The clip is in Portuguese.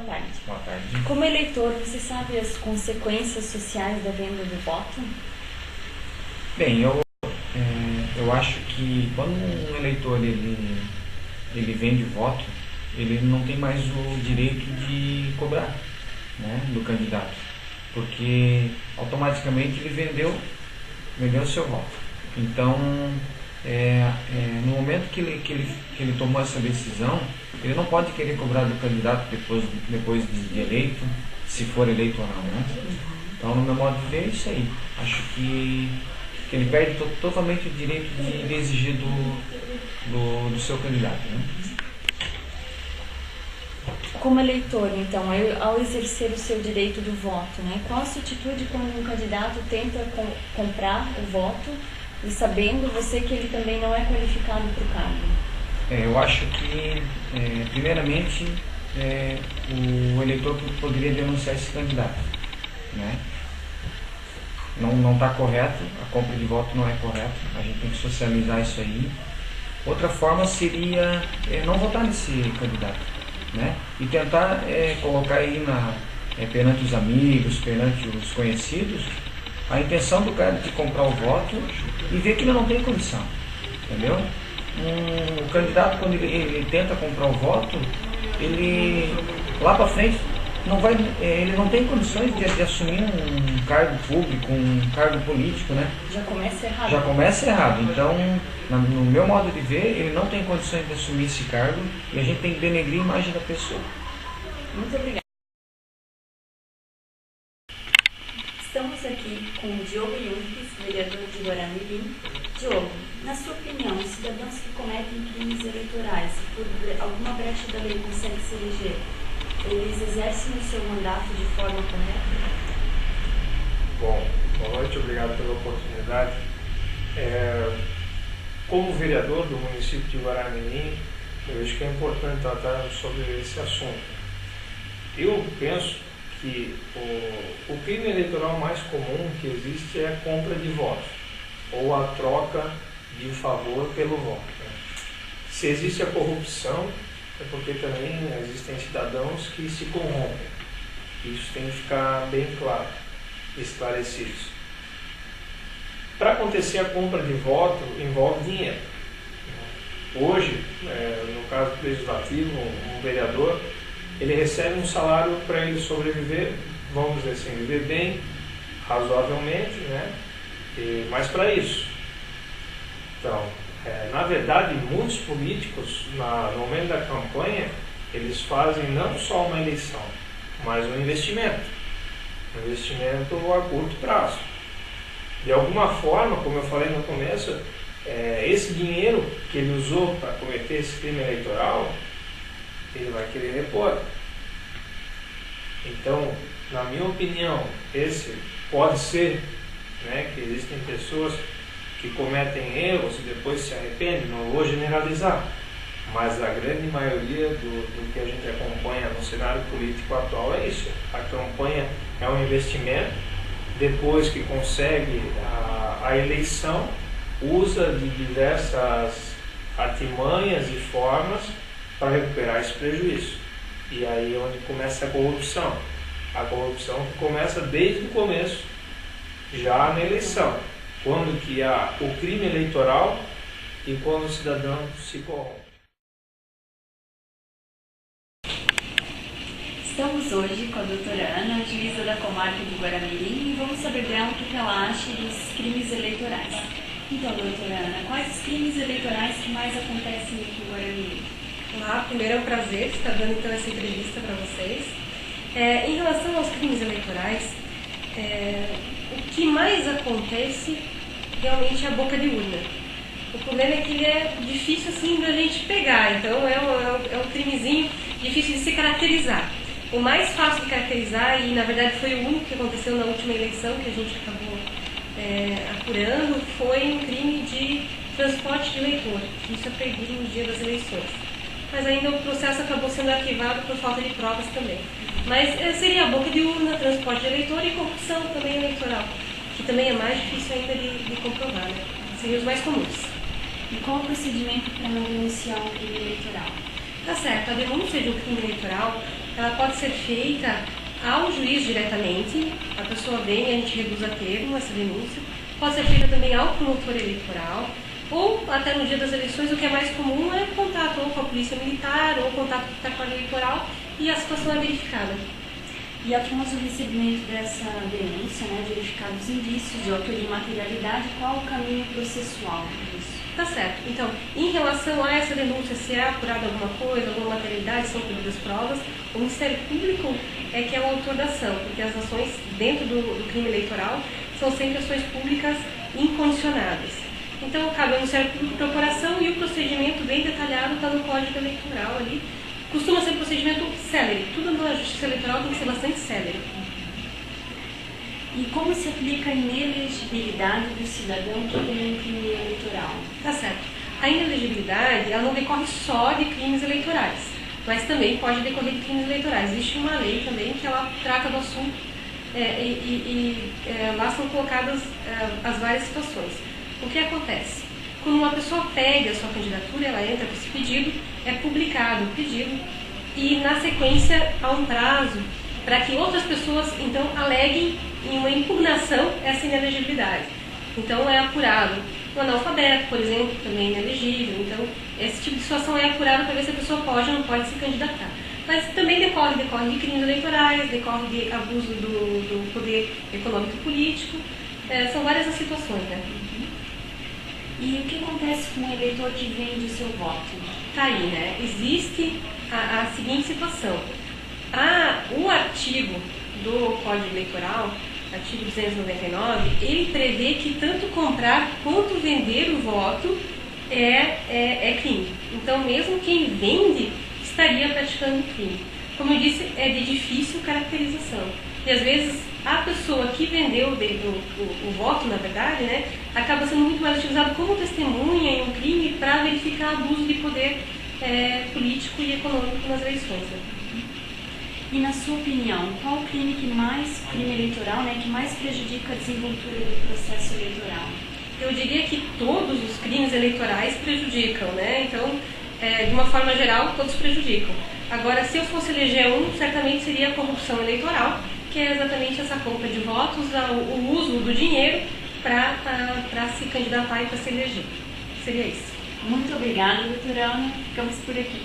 tarde. Boa tarde. Como eleitor, você sabe as consequências sociais da venda do voto? Bem, eu acho que quando um eleitor ele vende voto, ele não tem mais o direito de cobrar, né, do candidato, porque automaticamente ele vendeu o seu voto. Então, no momento que ele tomou essa decisão, ele não pode querer cobrar do candidato depois de eleito, se for eleito ou não, né? Então, no meu modo de ver, é isso aí. Acho que ele perde totalmente o direito de exigir do seu candidato, né? Como eleitor, então, ao exercer o seu direito do voto, né, qual a sua atitude quando um candidato tenta comprar o voto e sabendo você que ele também não é qualificado para o cargo? Eu acho que, primeiramente, o eleitor poderia denunciar esse candidato, né? Não está correto, a compra de voto não é correta, a gente tem que socializar isso aí. Outra forma seria não votar nesse candidato, né? E tentar colocar aí perante os amigos, perante os conhecidos, a intenção do cara de comprar o voto e ver que ele não tem condição, entendeu? O candidato, quando ele tenta comprar o voto, ele lá para frente ele não tem condições de assumir um cargo público, um cargo político, né? Já começa errado. Já começa errado. Então, no meu modo de ver, ele não tem condições de assumir esse cargo e a gente tem que denegrir a imagem da pessoa. Muito obrigada. Estamos aqui com o Diogo Yunques, vereador de Guaramirim. Diogo, na sua opinião, os cidadãos que cometem crimes eleitorais por alguma brecha da lei conseguem se eleger, eles exercem o seu mandato de forma correta? Bom, boa noite, obrigado pela oportunidade. Como vereador do município de Guaramirim, eu acho que é importante tratar sobre esse assunto. Eu penso que o crime eleitoral mais comum que existe é a compra de votos, ou a troca de favor pelo voto, né? Se existe a corrupção, é porque também existem cidadãos que se corrompem. Isso tem que ficar bem claro, esclarecido. Para acontecer a compra de voto, envolve dinheiro. Hoje, no caso legislativo, um vereador, ele recebe um salário para ele sobreviver, vamos dizer assim, viver bem, razoavelmente, né? Mas para isso. Então, na verdade, muitos políticos, no momento da campanha, eles fazem não só uma eleição, mas um investimento a curto prazo. De alguma forma, como eu falei no começo, esse dinheiro que ele usou para cometer esse crime eleitoral, ele vai querer repor. Então, na minha opinião, esse pode ser, né, que existem pessoas que cometem erros e depois se arrependem, não vou generalizar, mas a grande maioria do que a gente acompanha no cenário político atual é isso. A campanha é um investimento, depois que consegue a eleição, usa de diversas artimanhas e formas para recuperar esse prejuízo. E aí é onde começa a corrupção. A corrupção começa desde o começo, já na eleição, quando que há o crime eleitoral e quando o cidadão se corrompe. Estamos hoje com a doutora Ana, juíza da comarca de Guaramirim, e vamos saber dela o que ela acha dos crimes eleitorais. Então, doutora Ana, quais os crimes eleitorais que mais acontecem aqui em Guaramirim? Olá, primeiro é um prazer estar dando então essa entrevista para vocês. Em relação aos crimes eleitorais, o que mais acontece realmente é a boca de urna. O problema é que ele é difícil assim da gente pegar, então é um crimezinho difícil de se caracterizar. O mais fácil de caracterizar, e na verdade foi o único que aconteceu na última eleição que a gente acabou apurando, foi um crime de transporte de eleitor. Isso é perdido no dia das eleições. Mas ainda o processo acabou sendo arquivado por falta de provas também. Mas seria a boca de urna, transporte de eleitor e corrupção também eleitoral, que também é mais difícil ainda de comprovar, né? Seriam os mais comuns. E qual o procedimento para não denunciar um crime eleitoral? Tá certo, a denúncia de um crime eleitoral, ela pode ser feita ao juiz diretamente, a pessoa vem e a gente reduz a termo essa denúncia, pode ser feita também ao promotor eleitoral, ou até no dia das eleições, o que é mais comum é contato ou com a polícia militar, ou contato com o cartório eleitoral, e a situação é verificada. E após o recebimento dessa denúncia, né, verificados indícios de autoria e materialidade, qual o caminho processual disso? Tá certo. Então, em relação a essa denúncia, se é apurada alguma coisa, alguma materialidade, são colhidas provas, o Ministério Público é que é o autor da ação, porque as ações dentro do crime eleitoral são sempre ações públicas incondicionadas. Então, cabe ao Ministério Público propor ação e o procedimento bem detalhado está no Código Eleitoral ali. Costuma ser um procedimento célere. Tudo na Justiça Eleitoral tem que ser bastante célere. E como se aplica a inelegibilidade do cidadão que tem um crime eleitoral? Tá certo. A inelegibilidade, ela não decorre só de crimes eleitorais, mas também pode decorrer de crimes eleitorais. Existe uma lei também que ela trata do assunto lá são colocadas as várias situações. O que acontece? Quando uma pessoa pede a sua candidatura, ela entra com esse pedido, é publicado o pedido e, na sequência, há um prazo para que outras pessoas, então, aleguem em uma impugnação essa inelegibilidade. Então, é apurado. O analfabeto, por exemplo, também é inelegível. Então, esse tipo de situação é apurado para ver se a pessoa pode ou não pode se candidatar. Mas também decorre de crimes eleitorais, decorre de abuso do poder econômico e político. São várias as situações, né? E o que acontece com o eleitor que vende o seu voto? Tá aí, né? Existe a seguinte situação. O artigo do Código Eleitoral, artigo 299, ele prevê que tanto comprar quanto vender o voto é crime. Então, mesmo quem vende estaria praticando crime. Como eu disse, é de difícil caracterização. E às vezes a pessoa que vendeu o voto, na verdade, né, acaba sendo muito mais utilizado como testemunha em um crime para verificar abuso de poder político e econômico nas eleições. Né? E na sua opinião, qual o crime eleitoral, né, que mais prejudica a desenvoltura do processo eleitoral? Eu diria que todos os crimes eleitorais prejudicam, né? Então, de uma forma geral, todos prejudicam. Agora, se eu fosse eleger certamente seria a corrupção eleitoral, que é exatamente essa compra de votos, o uso do dinheiro para se candidatar e para se eleger. Seria isso. Muito obrigada, doutora Ana. Ficamos por aqui.